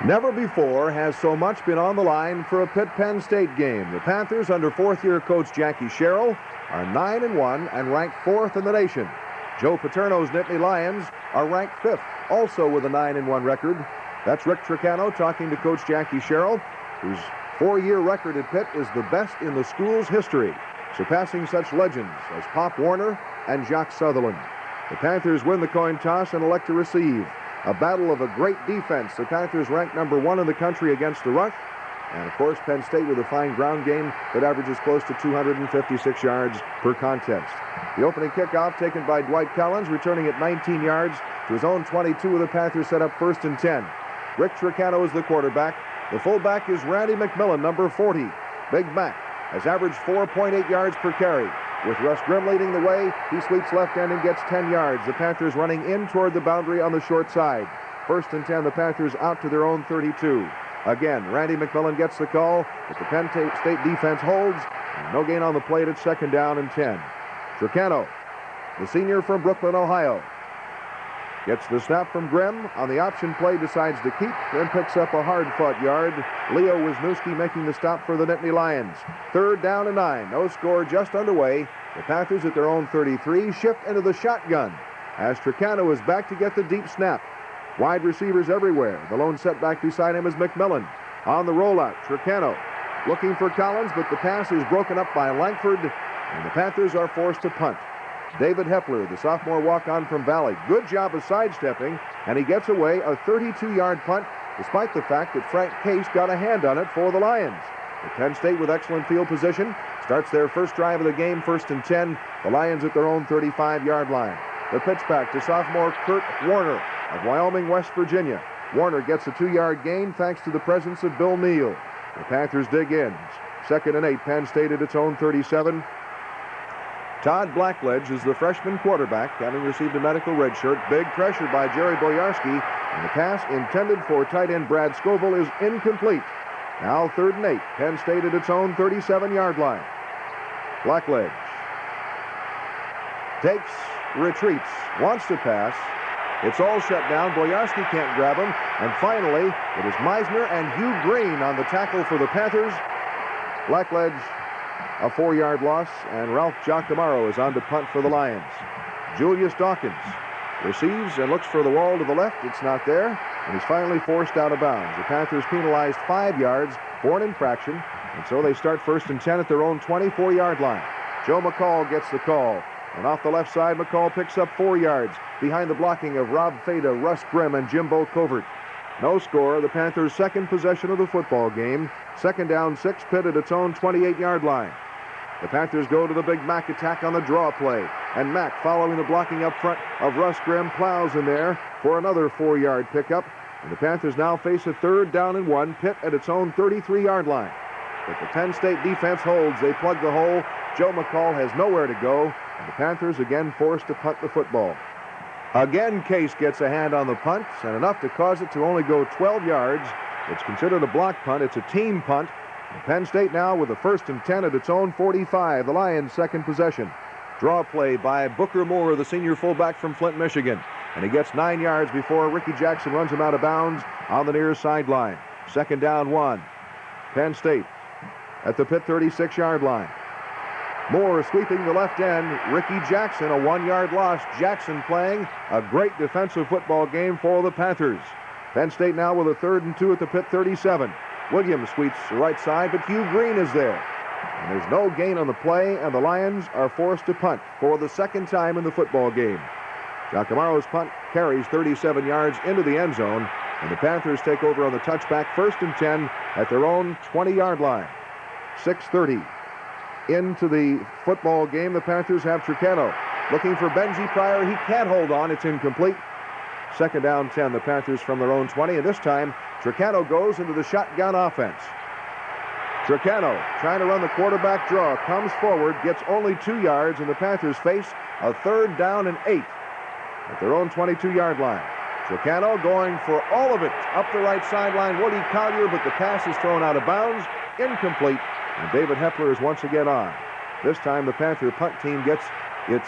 Never before has so much been on the line for a Pitt-Penn State game. The Panthers, under fourth-year coach Jackie Sherrill, are 9-1 and ranked fourth in the nation. Joe Paterno's Nittany Lions are ranked fifth, also with a 9-1 record. That's Rick Tricano talking to Coach Jackie Sherrill, whose four-year record at Pitt is the best in the school's history, surpassing such legends as Pop Warner and Jacques Sutherland. The Panthers win the coin toss and elect to receive. A battle of a great defense. The Panthers ranked number one in the country against the rush. And, of course, Penn State with a fine ground game that averages close to 256 yards per contest. The opening kickoff taken by Dwight Collins, returning at 19 yards to his own 22 with the Panthers set up 1st and 10. Rick Tricano is the quarterback. The fullback is Randy McMillan, number 40. Big Mac has averaged 4.8 yards per carry. With Russ Grimm leading the way, he sweeps left end and gets 10 yards. The Panthers running in toward the boundary on the short side. 1st and 10, the Panthers out to their own 32. Again, Randy McMillan gets the call, but the Penn State defense holds. And no gain on the plate at 2nd down and 10. Tricano, the senior from Brooklyn, Ohio, gets the snap from Grimm. On the option play, decides to keep, then picks up a hard-fought yard. Leo Wisniewski making the stop for the Nittany Lions. 3rd down and 9. No score just underway. The Panthers at their own 33 shift into the shotgun as Tricano is back to get the deep snap. Wide receivers everywhere. The lone setback beside him is McMillan. On the rollout, Tricano looking for Collins, but the pass is broken up by Langford, and the Panthers are forced to punt. David Hepler, the sophomore walk-on from Valley. Good job of sidestepping, and he gets away a 32-yard punt, despite the fact that Frank Case got a hand on it for the Lions. But Penn State with excellent field position starts their first drive of the game, 1st and 10. The Lions at their own 35-yard line. The pitch back to sophomore Kurt Warner of Wyoming, West Virginia. Warner gets a 2-yard gain thanks to the presence of Bill Neal. The Panthers dig in. 2nd and 8, Penn State at its own 37. Todd Blackledge is the freshman quarterback, having received a medical red shirt. Big pressure by Jerry Boyarski, and the pass intended for tight end Brad Scoville is incomplete. Now 3rd and 8, Penn State at its own 37-yard line. Blackledge takes, retreats, wants to pass. It's all shut down. Boyarski can't grab him. And finally, it is Meisner and Hugh Green on the tackle for the Panthers. Blackledge, a 4-yard loss, and Ralph Giacomarro is on to punt for the Lions. Julius Dawkins receives and looks for the wall to the left. It's not there, and he's finally forced out of bounds. The Panthers penalized 5 yards for an infraction, and so they start 1st and 10 at their own 24-yard line. Joe McCall gets the call, and off the left side, McCall picks up 4 yards behind the blocking of Rob Fada, Russ Grimm, and Jimbo Covert. No score. The Panthers' second possession of the football game. 2nd down, 6, Pitt at its own 28-yard line. The Panthers go to the Big Mac attack on the draw play. And Mack, following the blocking up front of Russ Grimm, plows in there for another 4-yard pickup. And the Panthers now face a 3rd down and 1, Pitt at its own 33-yard line. But the Penn State defense holds. They plug the hole. Joe McCall has nowhere to go. And the Panthers again forced to punt the football. Again, Case gets a hand on the punt, and enough to cause it to only go 12 yards. It's considered a block punt. It's a team punt. And Penn State now with a 1st and 10 at its own 45. The Lions' second possession. Draw play by Booker Moore, the senior fullback from Flint, Michigan. And he gets 9 yards before Ricky Jackson runs him out of bounds on the near sideline. 2nd down, 1. Penn State at the Pitt 36-yard line. Moore sweeping the left end. Ricky Jackson, a 1-yard loss. Jackson playing a great defensive football game for the Panthers. Penn State now with a 3rd and 2 at the Pitt 37. Williams sweeps the right side, but Hugh Green is there. And there's no gain on the play, and the Lions are forced to punt for the 2nd time in the football game. Giacomaro's punt carries 37 yards into the end zone, and the Panthers take over on the touchback, 1st and 10 at their own 20-yard line. 6:30 into the football game. The Panthers have Tricano looking for Benji Pryor. He can't hold on. It's incomplete. 2nd down, 10. The Panthers from their own 20, and this time Tricano goes into the shotgun offense. Tricano trying to run the quarterback draw, comes forward, gets only 2 yards, and the Panthers face a 3rd down and 8 at their own 22-yard line. Tricano going for all of it up the right sideline. Woody Collier, but the pass is thrown out of bounds, incomplete, and David Hepler is once again on. This time the Panther punt team gets its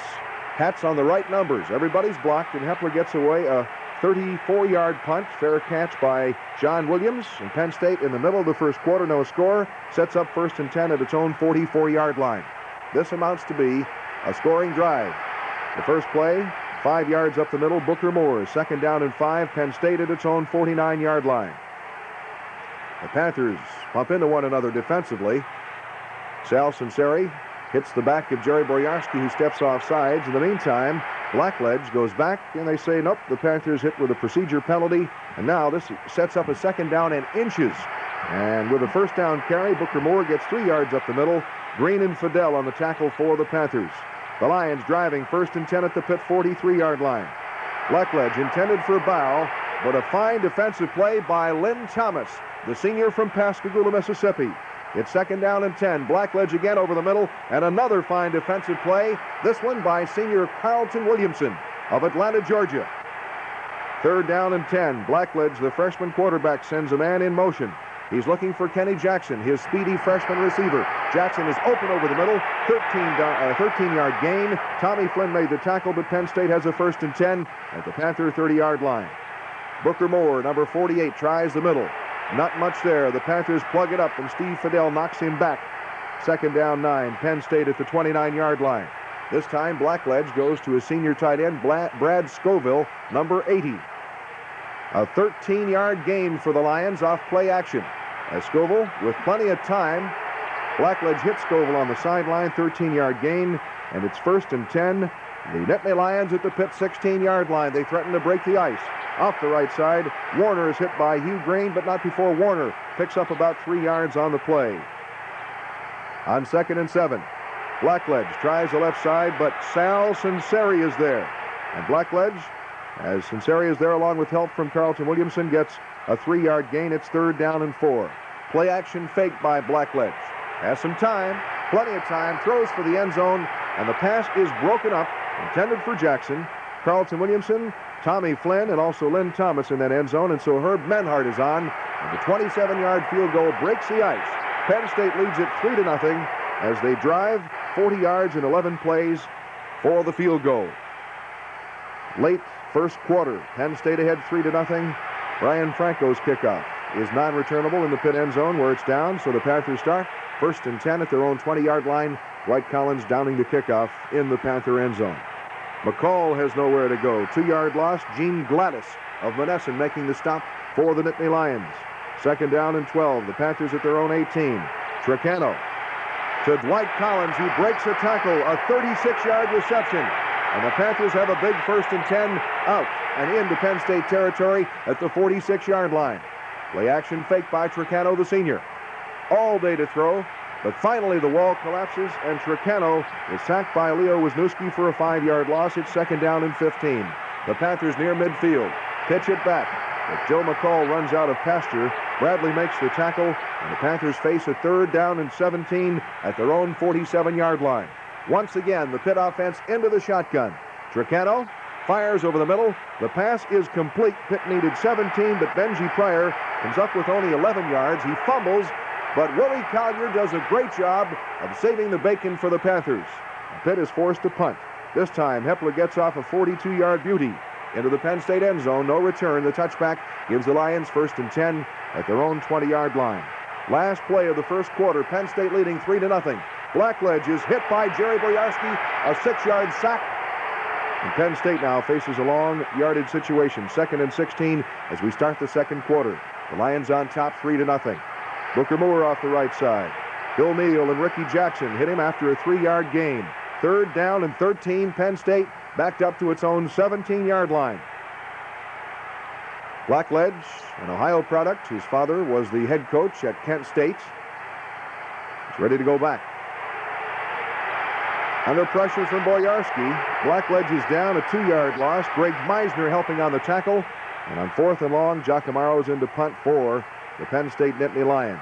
hats on the right numbers. Everybody's blocked, and Hepler gets away a 34-yard punt, fair catch by John Williams. And Penn State, in the middle of the first quarter, no score, sets up 1st and 10 at its own 44-yard line. This amounts to be a scoring drive. The first play, 5 yards up the middle, Booker Moore. 2nd down and 5, Penn State at its own 49-yard line. The Panthers bump into one another defensively. Sal Sunseri hits the back of Jerry Boyarsky, who steps off sides. In the meantime, Blackledge goes back, and they say, nope, the Panthers hit with a procedure penalty. And now this sets up a 2nd down and inches. And with a 1st down carry, Booker Moore gets 3 yards up the middle. Green and Fidel on the tackle for the Panthers. The Lions driving 1st and 10 at the Pitt 43-yard line. Blackledge intended for a bow, but a fine defensive play by Lynn Thomas, the senior from Pascagoula, Mississippi. It's 2nd down and 10. Blackledge again over the middle, and another fine defensive play, this one by senior Carlton Williamson of Atlanta, Georgia. 3rd down and 10. Blackledge, the freshman quarterback, sends a man in motion. He's looking for Kenny Jackson, his speedy freshman receiver. Jackson is open over the middle, 13-yard gain. Tommy Flynn made the tackle, but Penn State has a 1st and 10 at the Panther 30-yard line. Booker Moore, number 48, tries the middle. Not much there. The Panthers plug it up, and Steve Fidel knocks him back. 2nd down 9. Penn State at the 29-yard line. This time, Blackledge goes to his senior tight end, Brad Scoville, number 80. A 13-yard gain for the Lions off play action. As Scoville, with plenty of time, Blackledge hits Scoville on the sideline, 13-yard gain, and it's 1st and 10. The Nittany Lions at the Pitt 16-yard line. They threaten to break the ice. Off the right side, Warner is hit by Hugh Green, but not before Warner picks up about 3 yards on the play. On 2nd and 7, Blackledge tries the left side, but Sal Sunseri is there. And Blackledge, as Sunseri is there along with help from Carlton Williamson, gets a 3-yard gain. It's 3rd down and 4. Play action fake by Blackledge. Has some time, plenty of time, throws for the end zone, and the pass is broken up, intended for Jackson. Carlton Williamson, Tommy Flynn, and also Lynn Thomas in that end zone, and so Herb Menhardt is on, and the 27-yard field goal breaks the ice. Penn State leads it 3-0 as they drive 40 yards in 11 plays for the field goal. Late first quarter, Penn State ahead 3-0. Brian Franco's kickoff is non-returnable in the Pitt end zone where it's down, so the Panthers start 1st and 10 at their own 20-yard line. Dwight Collins downing the kickoff in the Panther end zone. McCall has nowhere to go. 2-yard loss. Gene Gladys of Monessen making the stop for the Nittany Lions. 2nd down and 12. The Panthers at their own 18. Tricano to Dwight Collins, who breaks a tackle. A 36-yard reception. And the Panthers have a big 1st and 10 out and into Penn State territory at the 46-yard line. Play action fake by Tricano, the senior. All day to throw. But finally, the wall collapses, and Tricano is sacked by Leo Wisniewski for a 5-yard loss. It's 2nd down and 15. The Panthers near midfield. Pitch it back. But Joe McCall runs out of pasture. Bradley makes the tackle, and the Panthers face a 3rd down and 17 at their own 47-yard line. Once again, the Pitt offense into the shotgun. Tricano fires over the middle. The pass is complete. Pitt needed 17, but Benji Pryor comes up with only 11 yards. He fumbles. But Willie Collier does a great job of saving the bacon for the Panthers. Pitt is forced to punt. This time, Hepler gets off a 42-yard beauty into the Penn State end zone. No return. The touchback gives the Lions 1st and 10 at their own 20-yard line. Last play of the first quarter, Penn State leading 3-0. Blackledge is hit by Jerry Boyarsky, a 6-yard sack. And Penn State now faces a long yardage situation. 2nd and 16 as we start the second quarter. The Lions on top 3-0. Booker Moore off the right side. Bill Neal and Ricky Jackson hit him after a 3-yard gain. 3rd down and 13. Penn State backed up to its own 17-yard line. Blackledge, an Ohio product, whose father was the head coach at Kent State, is ready to go back. Under pressure from Boyarsky, Blackledge is down, a 2-yard loss. Greg Meisner helping on the tackle. And on 4th and long, Giacomaro's into punt for the Penn State Nittany Lions.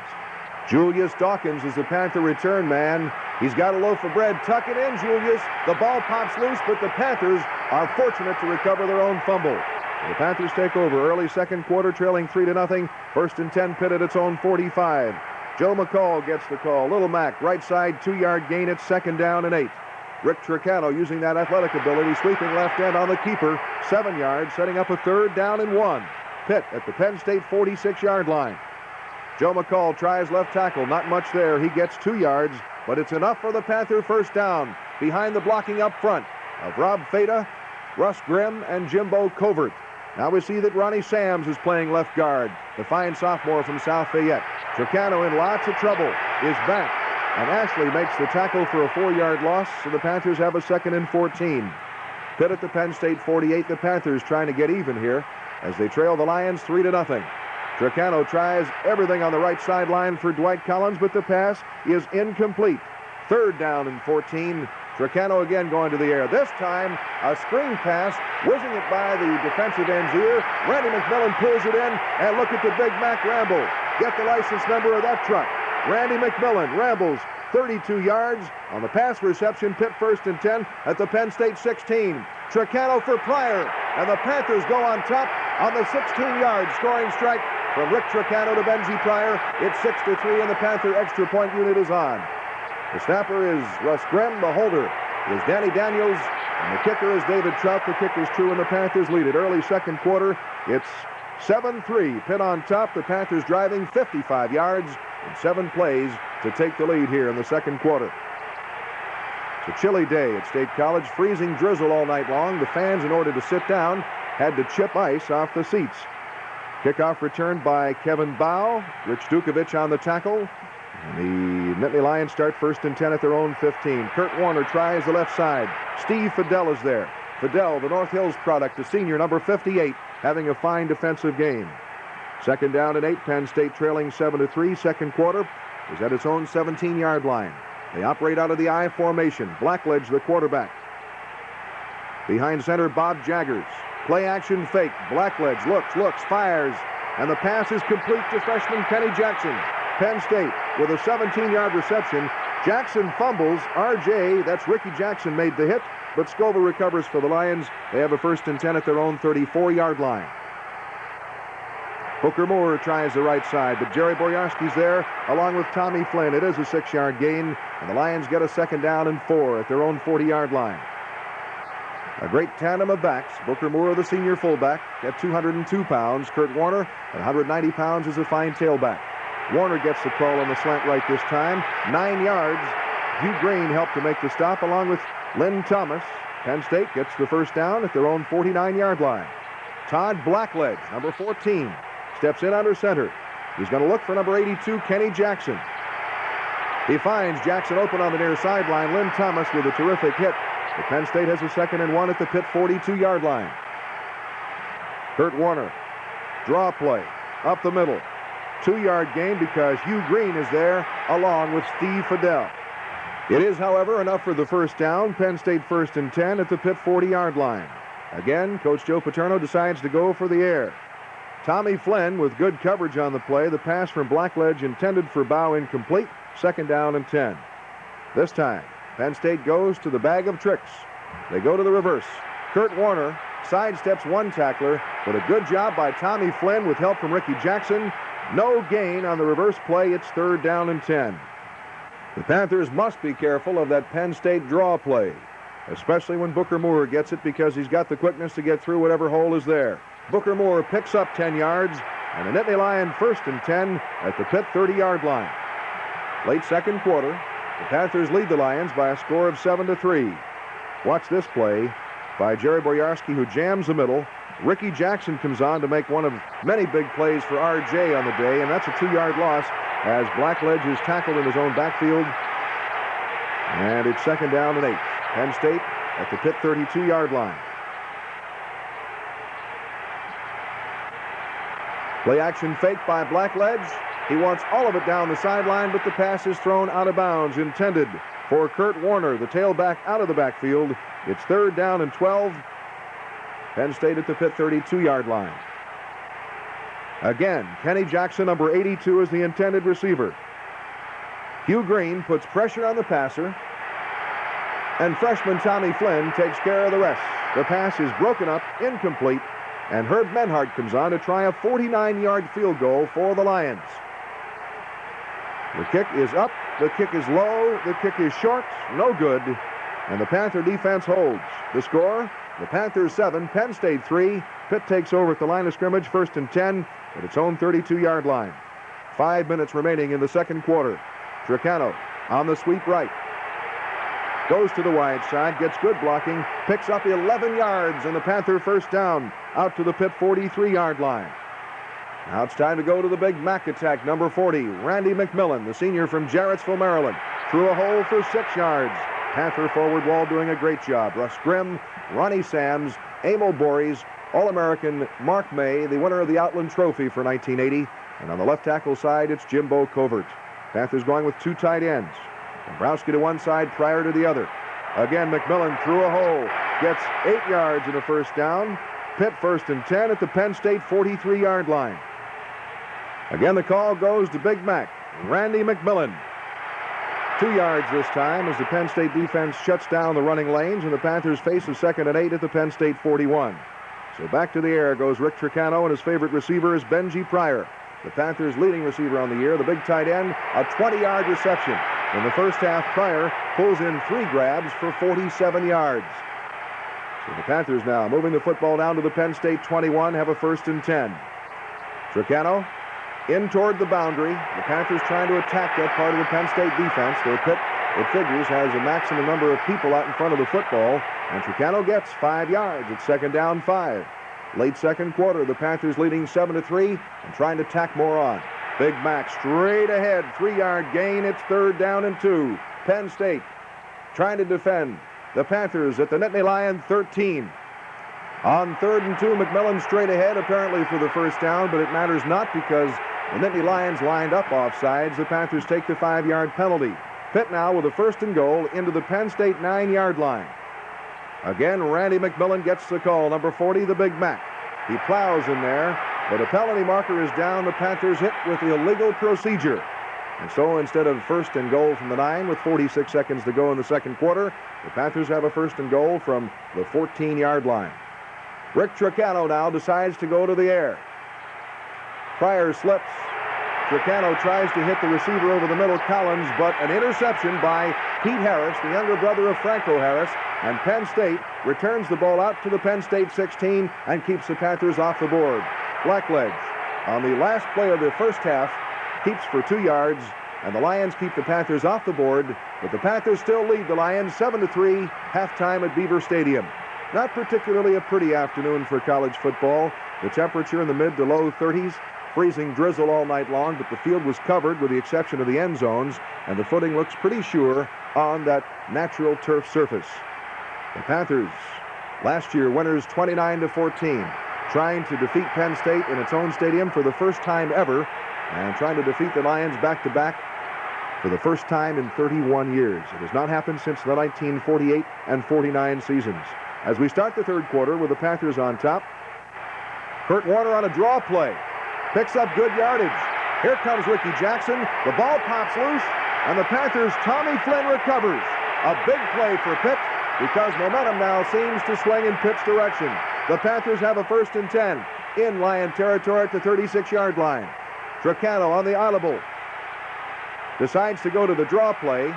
Julius Dawkins is the Panther return man. He's got a loaf of bread. Tuck it in, Julius. The ball pops loose, but the Panthers are fortunate to recover their own fumble. The Panthers take over early second quarter, trailing 3-0. 1st and 10, Pitt at its own 45. Joe McCall gets the call. Little Mac, right side, 2-yard gain. It's 2nd down and 8. Rick Tricano using that athletic ability, sweeping left end on the keeper, 7 yards, setting up a 3rd down and 1. Pitt at the Penn State 46-yard line. Joe McCall tries left tackle, not much there. He gets 2 yards, but it's enough for the Panther first down behind the blocking up front of Rob Fata, Russ Grimm, and Jimbo Covert. Now we see that Ronnie Sams is playing left guard, the fine sophomore from South Fayette. Tricano in lots of trouble, is back, and Ashley makes the tackle for a 4-yard loss, so the Panthers have a 2nd and 14. Pitt at the Penn State 48. The Panthers trying to get even here as they trail the Lions 3-0. Tricano tries everything on the right sideline for Dwight Collins, but the pass is incomplete. 3rd down and 14. Tricano again going to the air. This time, a screen pass, whizzing it by the defensive end's ear. Randy McMillan pulls it in, and look at the Big Mac ramble. Get the license number of that truck. Randy McMillan rambles 32 yards on the pass reception. Pitt 1st and 10 at the Penn State 16. Tricano for Pryor, and the Panthers go on top on the 16-yard scoring strike from Rick Tricano to Benzie Pryor. It's 6-3, and the Panther extra point unit is on. The snapper is Russ Grimm. The holder is Danny Daniels. And the kicker is David Trout. The kicker's true, and the Panthers lead it. Early second quarter, it's 7-3. Pitt on top. The Panthers driving 55 yards in 7 plays to take the lead here in the second quarter. It's a chilly day at State College. Freezing drizzle all night long. The fans, in order to sit down, had to chip ice off the seats. Kickoff returned by Kevin Bow. Rich Dukovic on the tackle. And the Nittany Lions start 1st and 10 at their own 15. Kurt Warner tries the left side. Steve Fidel is there. Fidel, the North Hills product, a senior, number 58, having a fine defensive game. 2nd down and 8. Penn State trailing 7-3. Second quarter is at its own 17-yard line. They operate out of the I formation. Blackledge, the quarterback. Behind center, Bob Jaggers. Play action fake. Blackledge looks, fires, and the pass is complete to freshman Kenny Jackson. Penn State with a 17-yard reception. Jackson fumbles. RJ, that's Ricky Jackson, made the hit, but Scova recovers for the Lions. They have a 1st and 10 at their own 34-yard line. Booker Moore tries the right side, but Jerry Boyarski's there along with Tommy Flynn. It is a 6-yard gain, and the Lions get a 2nd down and 4 at their own 40-yard line. A great tandem of backs. Booker Moore, the senior fullback, at 202 pounds. Kurt Warner, at 190 pounds, is a fine tailback. Warner gets the call on the slant right this time. 9 yards. Hugh Green helped to make the stop along with Lynn Thomas. Penn State gets the 1st down at their own 49-yard line. Todd Blackledge, number 14, steps in under center. He's going to look for number 82, Kenny Jackson. He finds Jackson open on the near sideline. Lynn Thomas with a terrific hit. The Penn State has a 2nd and 1 at the Pitt 42-yard line. Kurt Warner, draw play, up the middle. 2-yard gain because Hugh Green is there along with Steve Fidel. It is, however, enough for the 1st down. Penn State 1st and 10 at the Pitt 40-yard line. Again, Coach Joe Paterno decides to go for the air. Tommy Flynn with good coverage on the play. The pass from Blackledge intended for Bow incomplete. 2nd down and 10. This time, Penn State goes to the bag of tricks. They go to the reverse. Kurt Warner sidesteps one tackler, but a good job by Tommy Flynn with help from Ricky Jackson. No gain on the reverse play. It's 3rd down and 10. The Panthers must be careful of that Penn State draw play, especially when Booker Moore gets it, because he's got the quickness to get through whatever hole is there. Booker Moore picks up 10 yards, and the Nittany Lion 1st and 10 at the Pitt 30-yard line. Late second quarter, the Panthers lead the Lions by a score of 7-3. Watch this play by Jerry Boyarski, who jams the middle. Ricky Jackson comes on to make one of many big plays for RJ on the day, and that's a 2-yard loss as Blackledge is tackled in his own backfield. And it's 2nd down and 8. Penn State at the Pitt 32-yard line. Play action fake by Blackledge. He wants all of it down the sideline, but the pass is thrown out of bounds, intended for Kurt Warner, the tailback, out of the backfield. It's 3rd down and 12. Penn State at the Pitt 32-yard line. Again, Kenny Jackson, number 82, is the intended receiver. Hugh Green puts pressure on the passer, and freshman Tommy Flynn takes care of the rest. The pass is broken up, incomplete, and Herb Menhardt comes on to try a 49-yard field goal for the Lions. The kick is up, the kick is low, the kick is short, no good, and the Panther defense holds. The score, the Panthers 7, Penn State 3. Pitt takes over at the line of scrimmage, 1st and 10 at its own 32-yard line. 5 minutes remaining in the second quarter. Tricano on the sweep right. Goes to the wide side, gets good blocking, picks up 11 yards, and the Panther first down out to the Pitt 43-yard line. Now it's time to go to the Big Mac attack. Number 40, Randy McMillan, the senior from Jarrettsville, Maryland, through a hole for 6 yards. Panther forward wall doing a great job. Russ Grimm, Ronnie Sams, Emil Boris, All-American Mark May, the winner of the Outland Trophy for 1980. And on the left tackle side, it's Jimbo Covert. Panthers going with 2 tight ends. Dombrowski to one side, Pryor to the other. Again, McMillan through a hole. Gets 8 yards and a first down. Pitt 1st and 10 at the Penn State 43-yard line. Again, the call goes to Big Mac, Randy McMillan. 2 yards this time as the Penn State defense shuts down the running lanes, and the Panthers face a 2nd and 8 at the Penn State 41. So back to the air goes Rick Tricano, and his favorite receiver is Benji Pryor. The Panthers' leading receiver on the year, the big tight end, a 20-yard reception. In the first half, Pryor pulls in 3 grabs for 47 yards. So the Panthers now moving the football down to the Penn State 21, have a 1st and 10. Tricano in toward the boundary. The Panthers trying to attack that part of the Penn State defense. Though Pitt, it figures, has a maximum number of people out in front of the football. And Tricano gets 5 yards. It's 2nd down 5. Late second quarter, the Panthers leading 7-3 and trying to tack more on. Big Mac straight ahead, 3-yard gain. It's 3rd down and 2. Penn State trying to defend. The Panthers at the Nittany Lion 13. On 3rd and 2, McMillan straight ahead, apparently for the first down, but it matters not because the Nittany Lions lined up offsides. The Panthers take the 5-yard penalty. Pitt now with a 1st and goal into the Penn State 9-yard line. Again, Randy McMillan gets the call. Number 40, the Big Mac. He plows in there, but a penalty marker is down. The Panthers hit with illegal procedure. And so instead of 1st and goal from the 9 with 46 seconds to go in the second quarter, the Panthers have a 1st and goal from the 14-yard line. Rick Tricano now decides to go to the air. Pryor slips. Tricano tries to hit the receiver over the middle, Collins, but an interception by Pete Harris, the younger brother of Franco Harris, and Penn State returns the ball out to the Penn State 16 and keeps the Panthers off the board. Blackledge on the last play of the first half keeps for 2 yards, and the Lions keep the Panthers off the board, but the Panthers still lead the Lions 7-3, halftime at Beaver Stadium. Not particularly a pretty afternoon for college football. The temperature in the mid to low 30s, freezing drizzle all night long, but the field was covered with the exception of the end zones, and the footing looks pretty sure on that natural turf surface. The Panthers, last year winners 29-14, trying to defeat Penn State in its own stadium for the first time ever, and trying to defeat the Lions back-to-back for the first time in 31 years. It has not happened since the 1948 and 49 seasons. As we start the third quarter with the Panthers on top, Kurt Warner on a draw play. Picks up good yardage. Here comes Ricky Jackson. The ball pops loose, and the Panthers' Tommy Flynn recovers. A big play for Pitt because momentum now seems to swing in Pitt's direction. The Panthers have a 1st and 10 in Lion territory at the 36-yard line. Tricano on the audible decides to go to the draw play.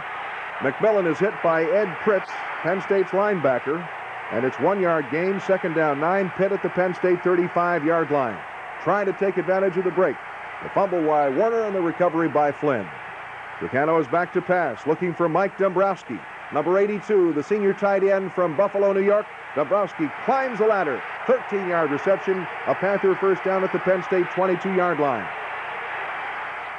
McMillan is hit by Ed Pritz, Penn State's linebacker, and it's 1-yard gain, 2nd down 9. Pitt at the Penn State 35-yard line, trying to take advantage of the break. The fumble by Warner and the recovery by Flynn. Tricano is back to pass, looking for Mike Dombrowski. Number 82, the senior tight end from Buffalo, New York. Dombrowski climbs the ladder. 13-yard reception. A Panther first down at the Penn State 22-yard line.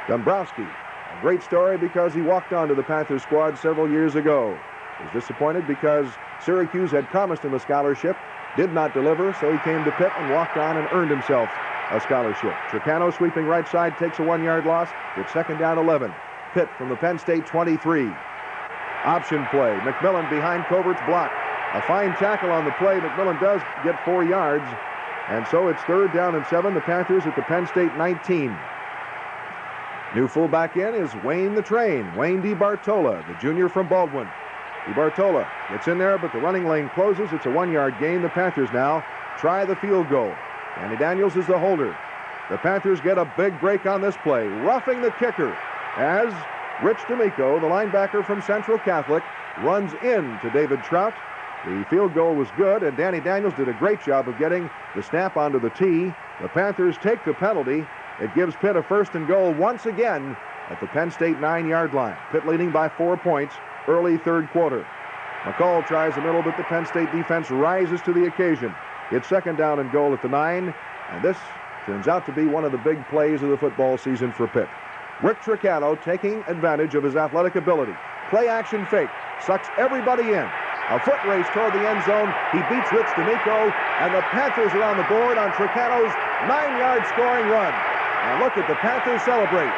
Dombrowski, a great story because he walked onto the Panther squad several years ago. He was disappointed because Syracuse had promised him a scholarship, did not deliver, so he came to Pitt and walked on and earned himself a scholarship. Tricano sweeping right side, takes a 1-yard loss. It's 2nd down 11. Pitt from the Penn State 23. Option play. McMillan behind Covert's block. A fine tackle on the play. McMillan does get 4 yards. And so it's 3rd down and 7. The Panthers at the Penn State 19. New fullback in is Wayne the Train. Wayne DiBartola, the junior from Baldwin. DiBartola gets in there, but the running lane closes. It's a 1-yard gain. The Panthers now try the field goal. Danny Daniels is the holder. The Panthers get a big break on this play, roughing the kicker as Rich D'Amico, the linebacker from Central Catholic, runs in to David Trout. The field goal was good, and Danny Daniels did a great job of getting the snap onto the tee. The Panthers take the penalty. It gives Pitt a first and goal once again at the Penn State 9-yard line. Pitt leading by 4 points early third quarter. McCall tries the middle, but the Penn State defense rises to the occasion. It's second down and goal at the 9, and this turns out to be one of the big plays of the football season for Pitt. Rick Tricano taking advantage of his athletic ability. Play action fake, sucks everybody in. A foot race toward the end zone. He beats Rich D'Amico, and the Panthers are on the board on Tricano's 9-yard scoring run. And look at the Panthers celebrate.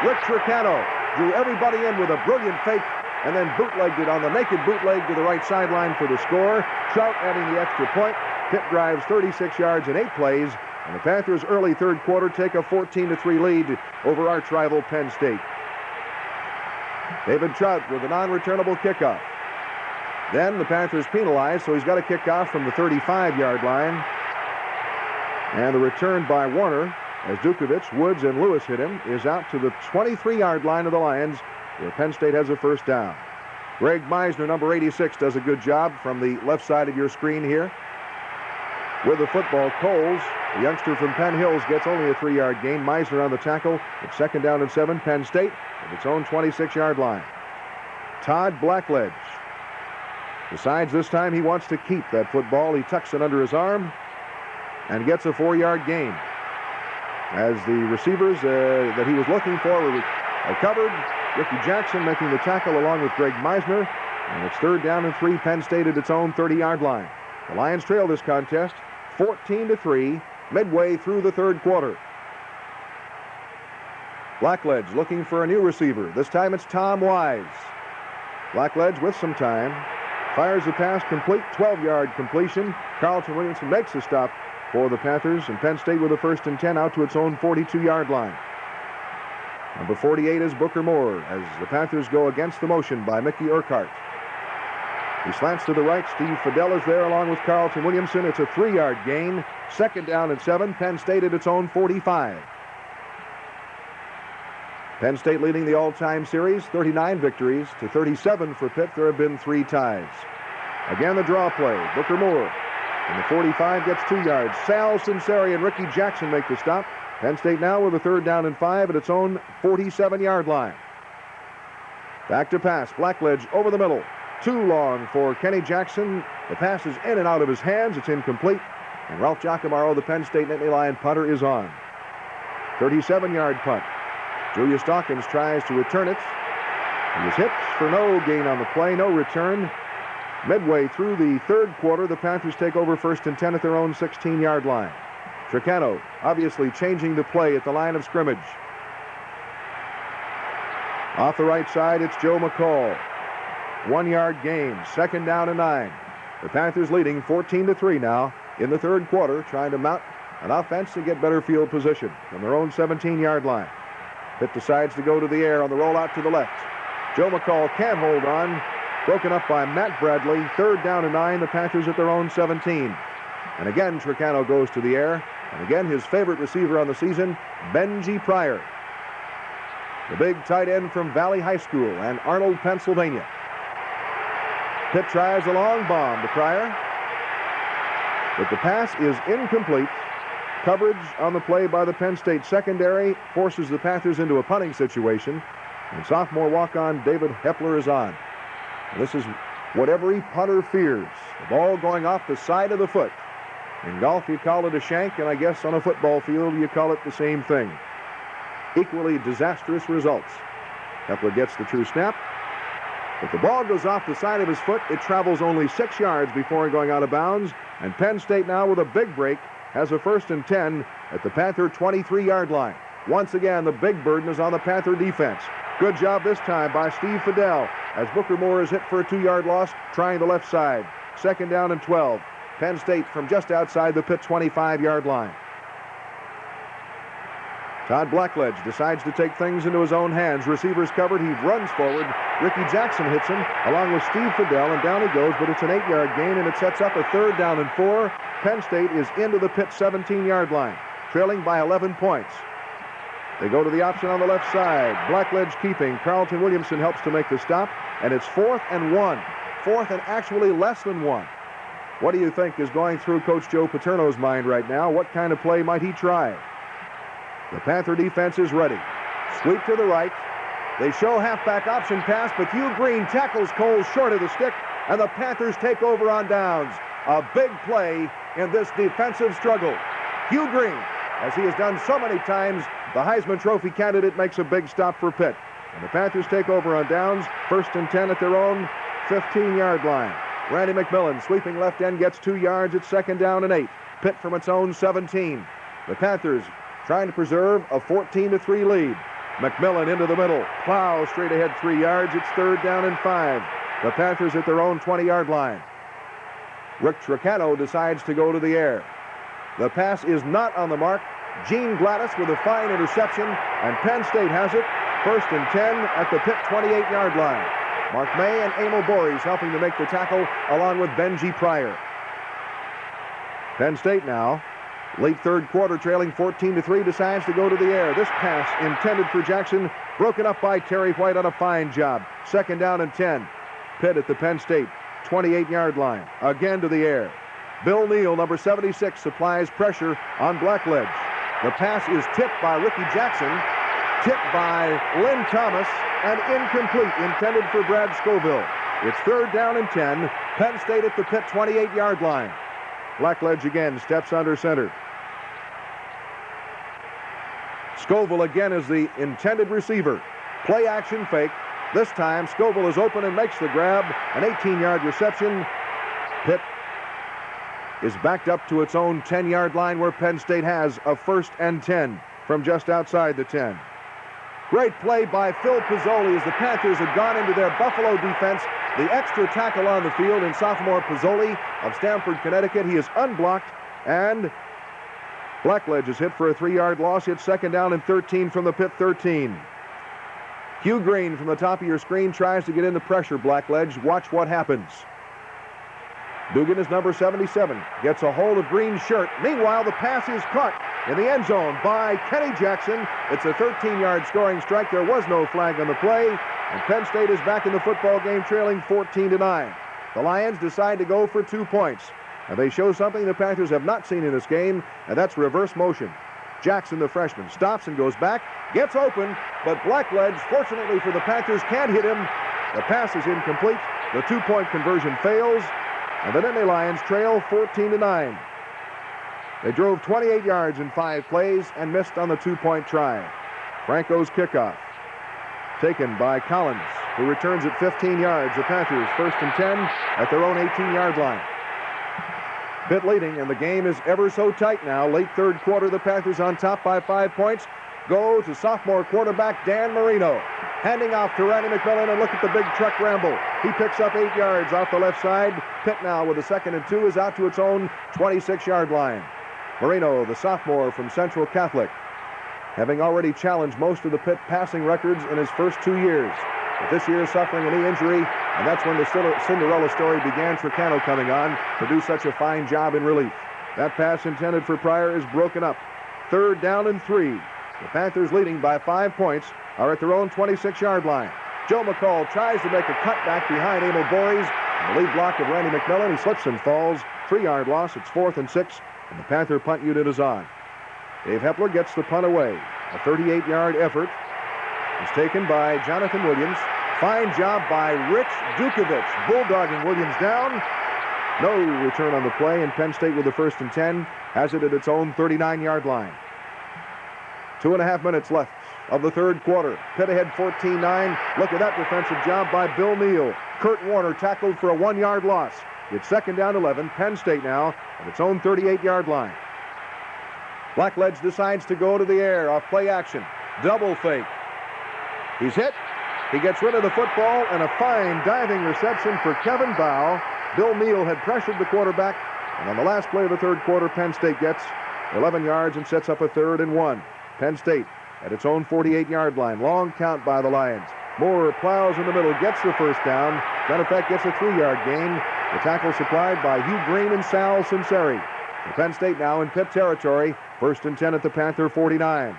Rick Tricano drew everybody in with a brilliant fake and then bootlegged it on the naked bootleg to the right sideline for the score. Trout adding the extra point. Pitt drives 36 yards in 8 plays, and the Panthers early third quarter take a 14-3 lead over arch rival Penn State. David Trout with a non-returnable kickoff. Then the Panthers penalized, so he's got a kickoff from the 35-yard line. And the return by Warner, as Dukovic, Woods, and Lewis hit him, is out to the 23-yard line of the Lions, where Penn State has a first down. Greg Meisner, number 86, does a good job from the left side of your screen here. With the football, Coles, the youngster from Penn Hills, gets only a 3-yard gain. Meisner on the tackle. It's second down and 7. Penn State at its own 26-yard line. Todd Blackledge decides this time he wants to keep that football. He tucks it under his arm and gets a 4-yard gain. As the receivers that he was looking for are covered, Ricky Jackson making the tackle along with Greg Meisner. And it's third down and 3. Penn State at its own 30-yard line. The Lions trail this contest 14-3 midway through the third quarter. Blackledge looking for a new receiver. This time it's Tom Wise. Blackledge with some time fires the pass complete, 12-yard completion. Carlton Williamson makes a stop for the Panthers, and Penn State with a first and 10 out to its own 42-yard line. Number 48 is Booker Moore as the Panthers go against the motion by Mickey Urquhart. He slants to the right. Steve Fidel is there along with Carlton Williamson. It's a 3-yard gain. Second down and 7. Penn State at its own 45. Penn State leading the all-time series, 39 victories to 37 for Pitt. There have been 3 ties. Again, the draw play. Booker Moore. And the 45 gets 2 yards. Sal Sinceri and Ricky Jackson make the stop. Penn State now with a third down and 5 at its own 47-yard line. Back to pass. Blackledge over the middle. Too long for Kenny Jackson. The pass is in and out of his hands. It's incomplete. And Ralph Giacomaro, the Penn State Nittany Lion punter, is on. 37-yard punt. Julius Dawkins tries to return it. He was hit for no gain on the play, no return. Midway through the third quarter, the Panthers take over first and 10 at their own 16-yard line. Tricano obviously changing the play at the line of scrimmage. Off the right side, it's Joe McCall. 1-yard gain, second down and 9. The Panthers leading 14-3 now in the third quarter, trying to mount an offense to get better field position from their own 17-yard line. Pitt decides to go to the air on the rollout to the left. Joe McCall can't hold on. Broken up by Matt Bradley. Third down and 9, the Panthers at their own 17. And again, Tricano goes to the air. And again, his favorite receiver on the season, Benji Pryor. The big tight end from Valley High School and Arnold, Pennsylvania. Pitt tries a long bomb to Pryor. But the pass is incomplete. Coverage on the play by the Penn State secondary forces the Panthers into a punting situation. And sophomore walk-on David Hepler is on. And this is what every punter fears. The ball going off the side of the foot. In golf, you call it a shank, and I guess on a football field, you call it the same thing. Equally disastrous results. Hepler gets the true snap. If the ball goes off the side of his foot, it travels only 6 yards before going out of bounds. And Penn State now with a big break has a first and 10 at the Panther 23-yard line. Once again, the big burden is on the Panther defense. Good job this time by Steve Fidel as Booker Moore is hit for a 2-yard loss, trying the left side. Second down and 12. Penn State from just outside the Pitt 25-yard line. Todd Blackledge decides to take things into his own hands. Receivers covered. He runs forward. Ricky Jackson hits him along with Steve Fidel, and down he goes, but it's an 8-yard gain, and it sets up a third down and 4. Penn State is into the Pitt 17-yard line, trailing by 11 points. They go to the option on the left side. Blackledge keeping. Carlton Williamson helps to make the stop, and it's 4th and 1. 4th and actually less than 1. What do you think is going through Coach Joe Paterno's mind right now? What kind of play might he try? The Panther defense is ready. Sweep to the right. They show halfback option pass, but Hugh Green tackles Cole short of the stick, and the Panthers take over on downs. A big play in this defensive struggle. Hugh Green, as he has done so many times, the Heisman Trophy candidate, makes a big stop for Pitt. And the Panthers take over on downs, 1st and 10 at their own 15-yard line. Randy McMillan, sweeping left end, gets 2 yards at 2nd down and 8. Pitt from its own 17. The Panthers trying to preserve a 14-3 lead. McMillan into the middle, plows straight ahead 3 yards. It's 3rd down and 5. The Panthers at their own 20-yard line. Rick Tricano decides to go to the air. The pass is not on the mark. Gene Gladys with a fine interception, and Penn State has it. 1st and 10 at the Pitt 28-yard line. Mark May and Emil Boris helping to make the tackle, along with Benji Pryor. Penn State now, late 3rd quarter, trailing 14-3, decides to go to the air. This pass intended for Jackson, broken up by Terry White on a fine job. 2nd down and 10. Pitt at the Penn State 28-yard line. Again to the air. Bill Neal, number 76, supplies pressure on Blackledge. The pass is tipped by Ricky Jackson, tipped by Lynn Thomas, and incomplete, intended for Brad Scoville. It's 3rd down and 10. Penn State at the Pitt 28-yard line. Blackledge again steps under center. Scoville again is the intended receiver. Play action fake. This time Scoville is open and makes the grab. An 18-yard reception. Pitt is backed up to its own 10-yard line, where Penn State has a 1st and 10 from just outside the 10. Great play by Phil Pizzoli as the Panthers had gone into their Buffalo defense. The extra tackle on the field in sophomore Pizzoli of Stamford, Connecticut. He is unblocked, and Blackledge is hit for a 3-yard loss. It's 2nd down and 13 from the Pitt 13. Hugh Green from the top of your screen tries to get in the pressure, Blackledge. Watch what happens. Dugan is number 77. Gets a hold of Green's shirt. Meanwhile, the pass is caught in the end zone by Kenny Jackson. It's a 13-yard scoring strike. There was no flag on the play, and Penn State is back in the football game, trailing 14-9. The Lions decide to go for 2 points. And they show something the Panthers have not seen in this game, and that's reverse motion. Jackson, the freshman, stops and goes back, gets open, but Blackledge, fortunately for the Panthers, can't hit him. The pass is incomplete. The 2-point conversion fails, and the Nittany Lions trail 14-9. They drove 28 yards in 5 plays and missed on the 2-point try. Franco's kickoff, taken by Collins, who returns at 15 yards. The Panthers 1st and 10 at their own 18-yard line. Pitt leading, and the game is ever so tight now. Late 3rd quarter, the Panthers on top by 5 points. Go to sophomore quarterback Dan Marino. Handing off to Randy McMillan, and look at the big truck ramble. He picks up 8 yards off the left side. Pitt now with a 2nd and 2 is out to its own 26-yard line. Marino, the sophomore from Central Catholic, having already challenged most of the Pitt passing records in his first 2 years. But this year suffering a knee injury, and that's when the Cinderella story began. Tricano coming on to do such a fine job in relief. That pass intended for Pryor is broken up. 3rd down and 3. The Panthers, leading by 5 points, are at their own 26-yard line. Joe McCall tries to make a cutback behind Emil Boris. The lead block of Randy McMillan. He slips and falls. 3-yard loss. It's 4th and 6, and the Panther punt unit is on. Dave Hepler gets the punt away. A 38-yard effort is taken by Jonathan Williams. Fine job by Rich Dukovich, bulldogging Williams down. No return on the play, and Penn State with the 1st and 10 has it at its own 39-yard line. 2.5 minutes left of the 3rd quarter. Pitt ahead 14-9. Look at that defensive job by Bill Neal. Kurt Warner tackled for a 1-yard loss. It's 2nd down 11. Penn State now at its own 38-yard line. Blackledge decides to go to the air off play action. Double fake. He's hit. He gets rid of the football, and a fine diving reception for Kevin Bow. Bill Neal had pressured the quarterback, and on the last play of the 3rd quarter, Penn State gets 11 yards and sets up a 3rd and 1. Penn State at its own 48-yard line. Long count by the Lions. Moore plows in the middle, gets the 1st down. That, in fact, gets a 3-yard gain. The tackle supplied by Hugh Green and Sal Sinceri. The Penn State now in Pitt territory. 1st and 10 at the Panther 49.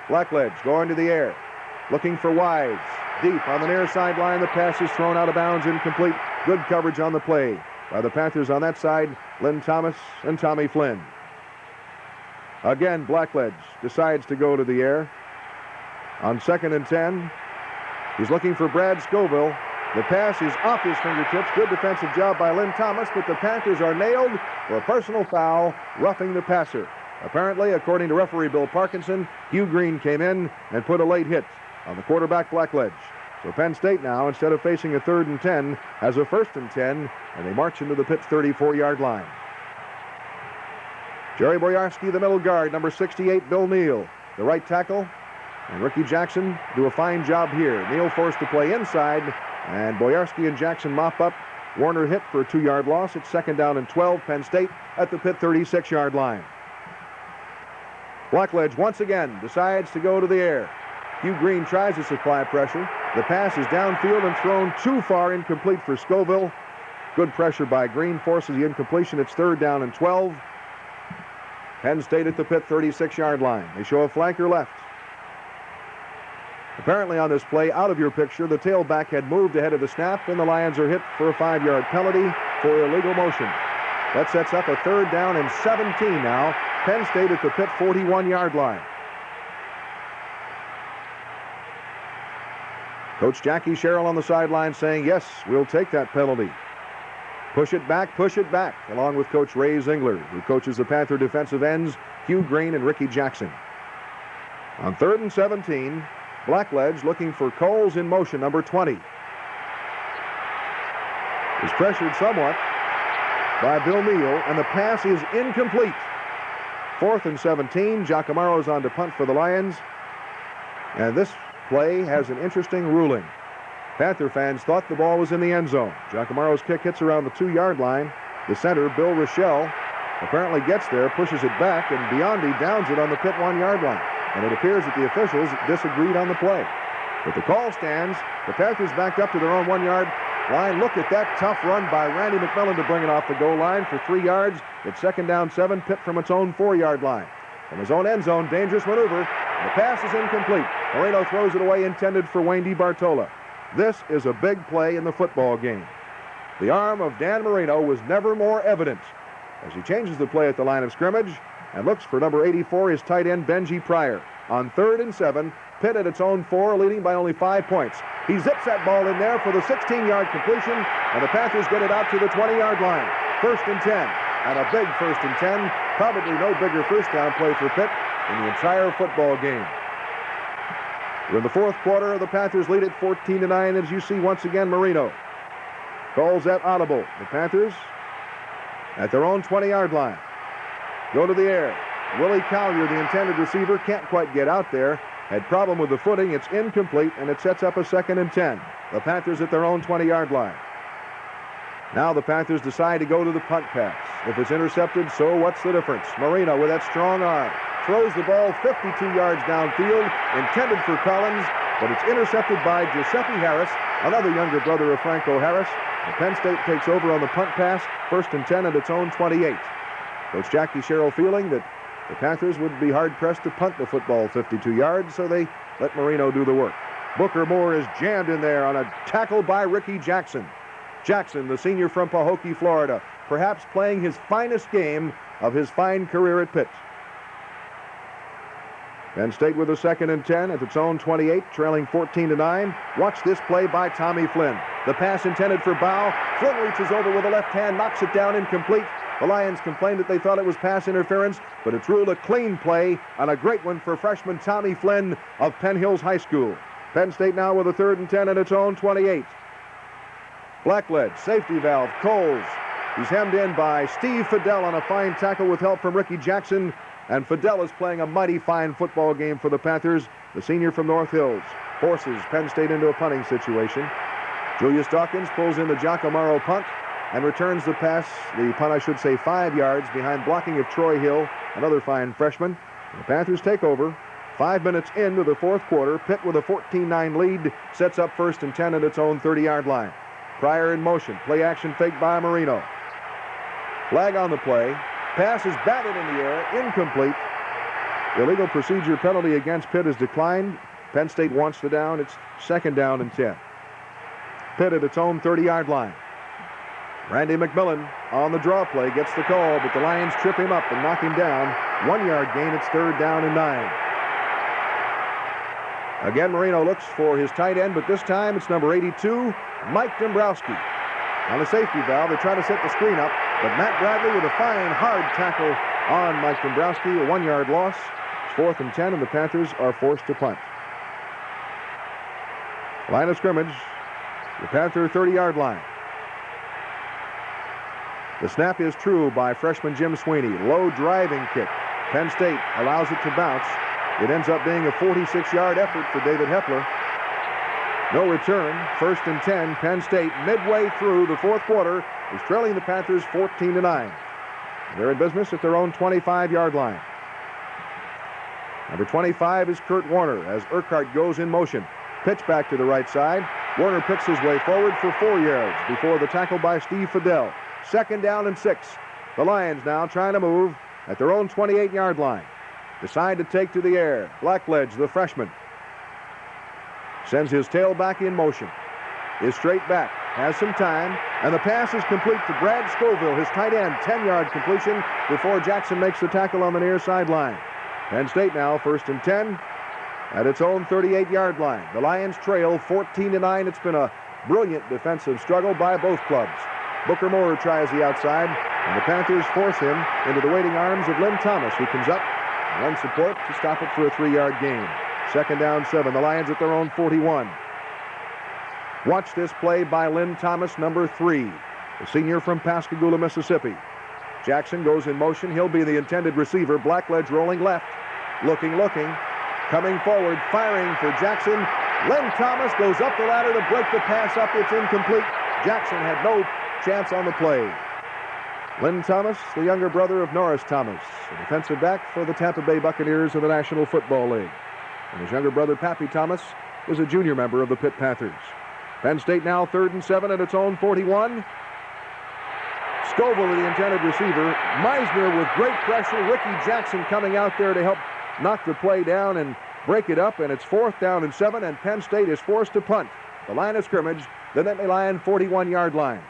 Blackledge going to the air, looking for Wise. Deep on the near sideline, the pass is thrown out of bounds, incomplete. Good coverage on the play by the Panthers on that side, Lynn Thomas and Tommy Flynn. Again, Blackledge decides to go to the air. On 2nd and 10, he's looking for Brad Scoville. The pass is off his fingertips. Good defensive job by Lynn Thomas, but the Panthers are nailed for a personal foul, roughing the passer. Apparently, according to referee Bill Parkinson, Hugh Green came in and put a late hit on the quarterback Blackledge. So Penn State now, instead of facing a 3rd and 10, has a 1st and 10, and they march into the Pitt 34-yard line. Jerry Boyarsky, the middle guard, number 68, Bill Neal, the right tackle, and Ricky Jackson do a fine job here. Neal forced to play inside, and Boyarsky and Jackson mop up. Warner hit for a 2-yard loss. It's 2nd down and 12, Penn State at the Pitt 36-yard line. Blackledge once again decides to go to the air. Hugh Green tries to supply pressure. The pass is downfield and thrown too far, incomplete for Scoville. Good pressure by Green forces the incompletion. It's 3rd down and 12. Penn State at the Pitt 36-yard line. They show a flanker left. Apparently on this play, out of your picture, the tailback had moved ahead of the snap, and the Lions are hit for a 5-yard penalty for illegal motion. That sets up a 3rd down and 17 now. Penn State at the Pitt 41-yard line. Coach Jackie Sherrill on the sideline saying, yes, we'll take that penalty. Push it back, along with Coach Ray Zingler, who coaches the Panther defensive ends, Hugh Green and Ricky Jackson. On 3rd and 17, Blackledge looking for Coles in motion, number 20. He's pressured somewhat by Bill Neal, and the pass is incomplete. 4th and 17, Giacomaro's on to punt for the Lions. And this play has an interesting ruling. Panther fans thought the ball was in the end zone. Giacomaro's kick hits around the 2-yard line. The center, Bill Rochelle, apparently gets there, pushes it back, and Biondi downs it on the Pitt 1-yard line. And it appears that the officials disagreed on the play. But the call stands. The Panthers backed up to their own 1-yard line. Look at that tough run by Randy McMillan to bring it off the goal line for 3 yards. It's 2nd down 7, Pitt from its own 4-yard line. From his own end zone, dangerous maneuver. The pass is incomplete. Marino throws it away, intended for Wayne DiBartola. This is a big play in the football game. The arm of Dan Marino was never more evident as he changes the play at the line of scrimmage and looks for number 84, his tight end, Benji Pryor. On 3rd and 7, Pitt at its own 4, leading by only 5 points. He zips that ball in there for the 16-yard completion, and the Panthers get it out to the 20-yard line. 1st and 10, and a big 1st and 10. Probably no bigger first down play for Pitt in the entire football game. We're in the 4th quarter. The Panthers lead it 14-9, as you see once again Marino calls that audible. The Panthers at their own 20-yard line. Go to the air. Willie Collier, the intended receiver, can't quite get out there. Had problem with the footing. It's incomplete, and it sets up a 2nd and 10. The Panthers at their own 20-yard line. Now the Panthers decide to go to the punt pass. If it's intercepted, so what's the difference? Marino with that strong arm throws the ball 52 yards downfield, intended for Collins, but it's intercepted by Giuseppe Harris, another younger brother of Franco Harris. And Penn State takes over on the punt pass, 1st and 10 at its own 28. Coach Jackie Sherrill feeling that the Panthers would be hard-pressed to punt the football 52 yards, so they let Marino do the work. Booker Moore is jammed in there on a tackle by Ricky Jackson. Jackson, the senior from Pahokee, Florida, perhaps playing his finest game of his fine career at Pitt. Penn State with a 2nd and 10 at its own 28, trailing 14-9. Watch this play by Tommy Flynn. The pass intended for Bow. Flynn reaches over with the left hand, knocks it down incomplete. The Lions complained that they thought it was pass interference, but it's ruled a clean play on a great one for freshman Tommy Flynn of Penn Hills High School. Penn State now with a 3rd and 10 at its own 28. Blackledge, safety valve, Coles. He's hemmed in by Steve Fidel on a fine tackle with help from Ricky Jackson. And Fidel is playing a mighty fine football game for the Panthers. The senior from North Hills forces Penn State into a punting situation. Julius Dawkins pulls in the Giacomaro punt and returns the pass, the punt I should say, 5 yards behind blocking of Troy Hill, another fine freshman. The Panthers take over. 5 minutes into the 4th quarter, Pitt with a 14-9 lead sets up 1st and 10 at its own 30-yard line. Pryor in motion, play action fake by Marino. Flag on the play. Pass is batted in the air, incomplete. illegal procedure penalty against Pitt has declined. Penn State wants the down. It's 2nd down and 10. Pitt at its own 30-yard line. Randy McMillan on the draw play gets the call, but the Lions trip him up and knock him down. 1-yard gain. It's 3rd down and 9. Again, Marino looks for his tight end, but this time it's number 82, Mike Dombrowski. On the safety valve, they try to set the screen up, but Matt Bradley with a fine, hard tackle on Mike Dombrowski. A 1-yard loss. It's 4th and 10, and the Panthers are forced to punt. Line of scrimmage, the Panther 30-yard line. The snap is true by freshman Jim Sweeney. Low driving kick. Penn State allows it to bounce. It ends up being a 46-yard effort for David Hepler. No return. 1st and 10. Penn State, midway through the 4th quarter, is trailing the Panthers 14-9. They're in business at their own 25-yard line. Number 25 is Kurt Warner as Urquhart goes in motion. Pitch back to the right side. Warner picks his way forward for 4 yards before the tackle by Steve Fidel. 2nd down and 6. The Lions now trying to move at their own 28-yard line. Decide to take to the air. Blackledge, the freshman, sends his tailback in motion. Is straight back. Has some time. And the pass is complete to Brad Scoville, his tight end. 10-yard completion before Jackson makes the tackle on the near sideline. Penn State now 1st and 10 at its own 38-yard line. The Lions trail 14-9. It's been a brilliant defensive struggle by both clubs. Booker Moore tries the outside, and the Panthers force him into the waiting arms of Lynn Thomas, who comes up and runs support to stop it for a 3-yard gain. 2nd down 7. The Lions at their own 41. Watch this play by Lynn Thomas, number 3, the senior from Pascagoula, Mississippi. Jackson goes in motion. He'll be the intended receiver. Blackledge rolling left. Looking. Coming forward, firing for Jackson. Lynn Thomas goes up the ladder to break the pass up. It's incomplete. Jackson had no chance on the play. Lynn Thomas, the younger brother of Norris Thomas, a defensive back for the Tampa Bay Buccaneers in the National Football League. And his younger brother, Pappy Thomas, is a junior member of the Pitt Panthers. Penn State now 3rd and 7 at its own 41. Scoville, the intended receiver. Meisner with great pressure. Ricky Jackson coming out there to help knock the play down and break it up. And it's 4th down and 7, and Penn State is forced to punt. The line of scrimmage, the Nittany Lion 41-yard line.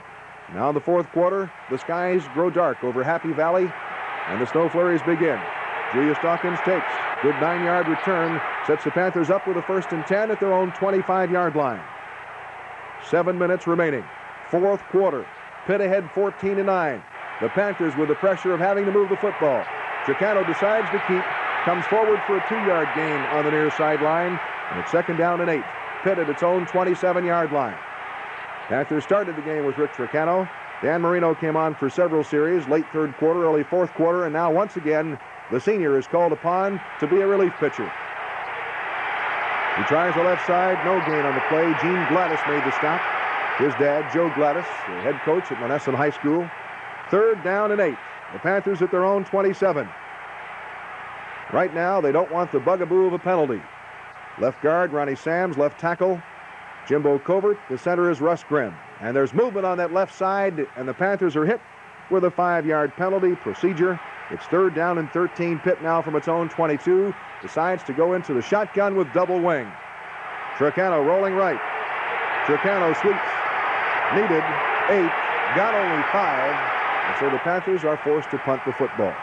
Now in the 4th quarter, the skies grow dark over Happy Valley, and the snow flurries begin. Julius Dawkins takes. Good 9-yard return. Sets the Panthers up with a 1st and 10 at their own 25-yard line. 7 minutes remaining. 4th quarter. Pitt ahead 14-9. The Panthers with the pressure of having to move the football. Tricano decides to keep. Comes forward for a 2-yard gain on the near sideline. And it's 2nd down and 8. Pitt at its own 27-yard line. Panthers started the game with Rick Tricano. Dan Marino came on for several series, late 3rd quarter, early 4th quarter, and now once again, the senior is called upon to be a relief pitcher. He tries the left side, no gain on the play. Gene Gladys made the stop. His dad, Joe Gladys, the head coach at Monessen High School. 3rd down and 8. The Panthers at their own 27. Right now, they don't want the bugaboo of a penalty. Left guard, Ronnie Sams. Left tackle, Jimbo Covert. The center is Russ Grimm. And there's movement on that left side, and the Panthers are hit with a 5-yard penalty procedure. It's 3rd down and 13. Pitt now from its own 22 decides to go into the shotgun with double wing. Tricano rolling right. Tricano sweeps. Needed 8. Got only 5. And so the Panthers are forced to punt the football.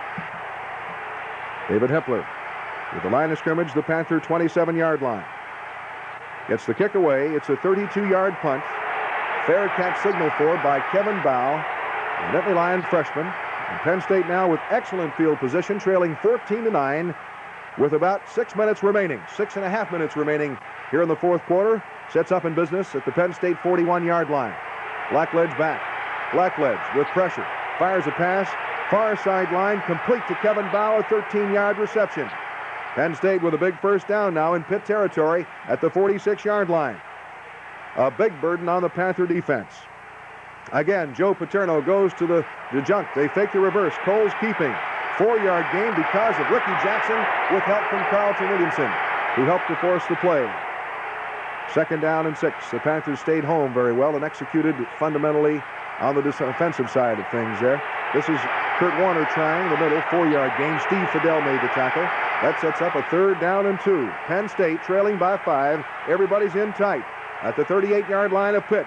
David Hepler with the line of scrimmage, the Panther 27-yard line. Gets the kick away. It's a 32-yard punt. Fair catch signaled for by Kevin Bow, the Nittany Lion freshman. And Penn State now with excellent field position, trailing 14-9 with about 6 minutes remaining. 6.5 minutes remaining here in the 4th quarter. Sets up in business at the Penn State 41-yard line. Blackledge back. Blackledge with pressure. Fires a pass. Far sideline, complete to Kevin Bow, a 13-yard reception. Penn State with a big 1st down now in Pitt territory at the 46-yard line. A big burden on the Panther defense. Again, Joe Paterno goes to the junk. They fake the reverse. Cole's keeping. 4-yard gain because of Ricky Jackson with help from Carlton Williamson, who helped to force the play. 2nd down and 6. The Panthers stayed home very well and executed fundamentally on the defensive side of things there. This is Kurt Warner trying the middle, 4-yard gain. Steve Fidel made the tackle. That sets up a 3rd down and 2. Penn State trailing by 5. Everybody's in tight at the 38-yard line of Pitt.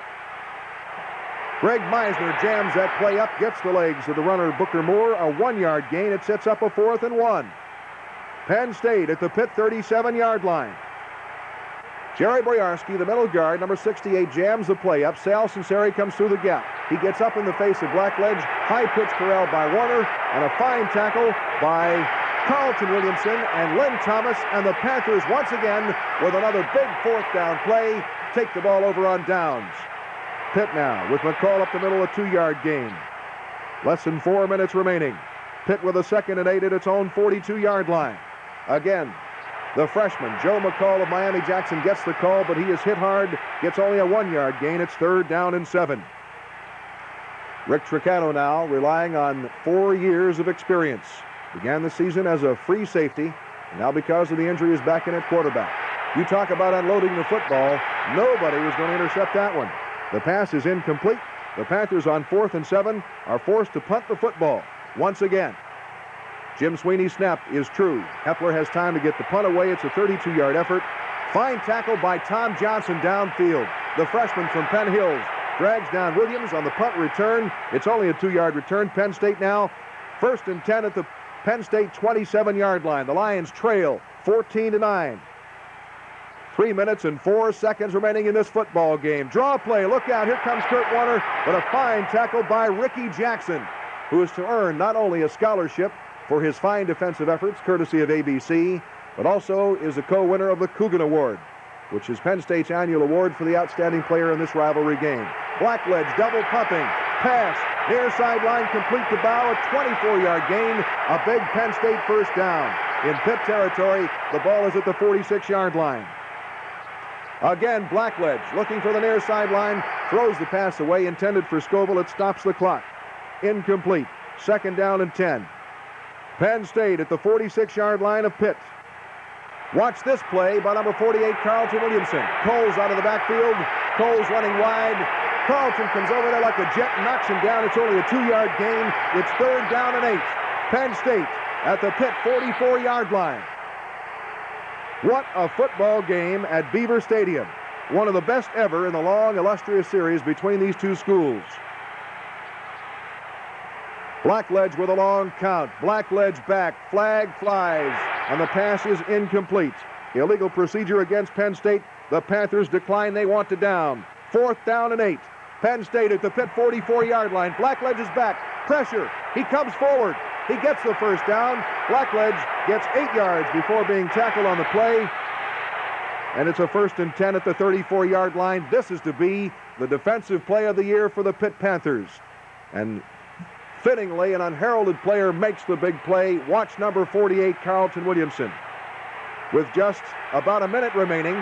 Greg Meisner jams that play up, gets the legs of the runner Booker Moore. A 1-yard gain. It sets up a 4th and 1. Penn State at the Pitt 37-yard line. Jerry Boyarsky, the middle guard, number 68, jams the play up. Sal Sinceri comes through the gap. He gets up in the face of Blackledge. High pitch corral by Warner, and a fine tackle by Carlton Williamson and Lynn Thomas. And the Panthers once again with another big 4th down play take the ball over on downs. Pitt now with McCall up the middle, a 2-yard gain. Less than 4 minutes remaining. Pitt with a 2nd and 8 at its own 42-yard line. Again, the freshman, Joe McCall of Miami Jackson, gets the call, but he is hit hard, gets only a 1-yard gain. It's 3rd down and 7. Rick Tricano now relying on 4 years of experience. Began the season as a free safety, and now because of the injury is back in at quarterback. You talk about unloading the football, nobody was going to intercept that one. The pass is incomplete. The Panthers on 4th and 7 are forced to punt the football once again. Jim Sweeney's snap is true. Hepler has time to get the punt away. It's a 32-yard effort. Fine tackle by Tom Johnson downfield. The freshman from Penn Hills drags down Williams on the punt return. It's only a 2-yard return. Penn State now 1st and 10 at the Penn State 27-yard line. The Lions trail 14-9. 3 minutes and 4 seconds remaining in this football game. Draw play. Look out. Here comes Kurt Warner. But a fine tackle by Ricky Jackson, who is to earn not only a scholarship for his fine defensive efforts, courtesy of ABC, but also is a co-winner of the Coogan Award, which is Penn State's annual award for the outstanding player in this rivalry game. Blackledge double pumping. Pass. Near sideline complete to Bow. A 24-yard gain. A big Penn State 1st down. In Pitt territory, the ball is at the 46-yard line. Again, Blackledge looking for the near sideline. Throws the pass away, intended for Scoville. It stops the clock. Incomplete. 2nd down and 10. Penn State at the 46-yard line of Pitt. Watch this play by number 48, Carlton Williamson. Coles out of the backfield. Coles running wide. Carlton comes over there like a jet and knocks him down. It's only a 2-yard gain. It's 3rd down and 8. Penn State at the Pitt 44-yard line. What a football game at Beaver Stadium. One of the best ever in the long, illustrious series between these two schools. Blackledge with a long count. Blackledge back. Flag flies. And the pass is incomplete. Illegal procedure against Penn State. The Panthers decline. They want to down. 4th down and 8. Penn State at the Pitt 44-yard line. Blackledge is back. Pressure. He comes forward. He gets the 1st down. Blackledge gets 8 yards before being tackled on the play. And it's a 1st and 10 at the 34-yard line. This is to be the defensive play of the year for the Pitt Panthers. And fittingly, an unheralded player makes the big play. Watch number 48, Carlton Williamson. With just about a minute remaining,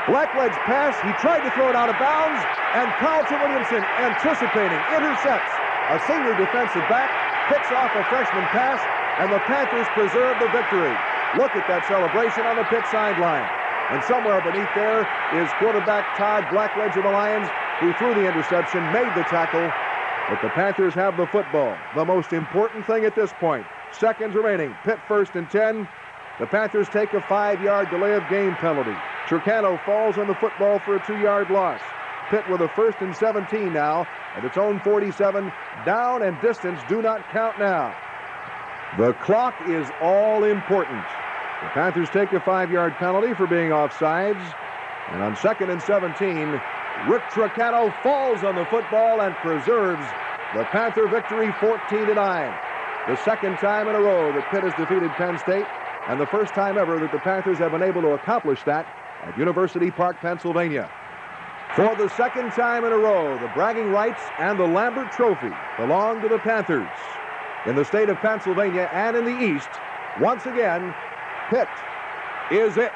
Blackledge pass. He tried to throw it out of bounds, and Carlton Williamson, anticipating, intercepts. A senior defensive back picks off a freshman pass, and the Panthers preserve the victory. Look at that celebration on the Pitt sideline. And somewhere beneath there is quarterback Todd Blackledge of the Lions, who threw the interception, made the tackle. But the Panthers have the football. The most important thing at this point. Seconds remaining. Pitt 1st and 10. The Panthers take a 5-yard delay of game penalty. Tricano falls on the football for a 2-yard loss. Pitt with a 1st and 17 now at its own 47. Down and distance do not count now. The clock is all important. The Panthers take a 5-yard penalty for being offsides. And on 2nd and 17, Rick Tricano falls on the football and preserves the Panther victory 14-9. The 2nd time in a row that Pitt has defeated Penn State, and the 1st time ever that the Panthers have been able to accomplish that at University Park, Pennsylvania. For the 2nd time in a row, the bragging rights and the Lambert Trophy belong to the Panthers. In the state of Pennsylvania and in the East, once again, Pitt is it.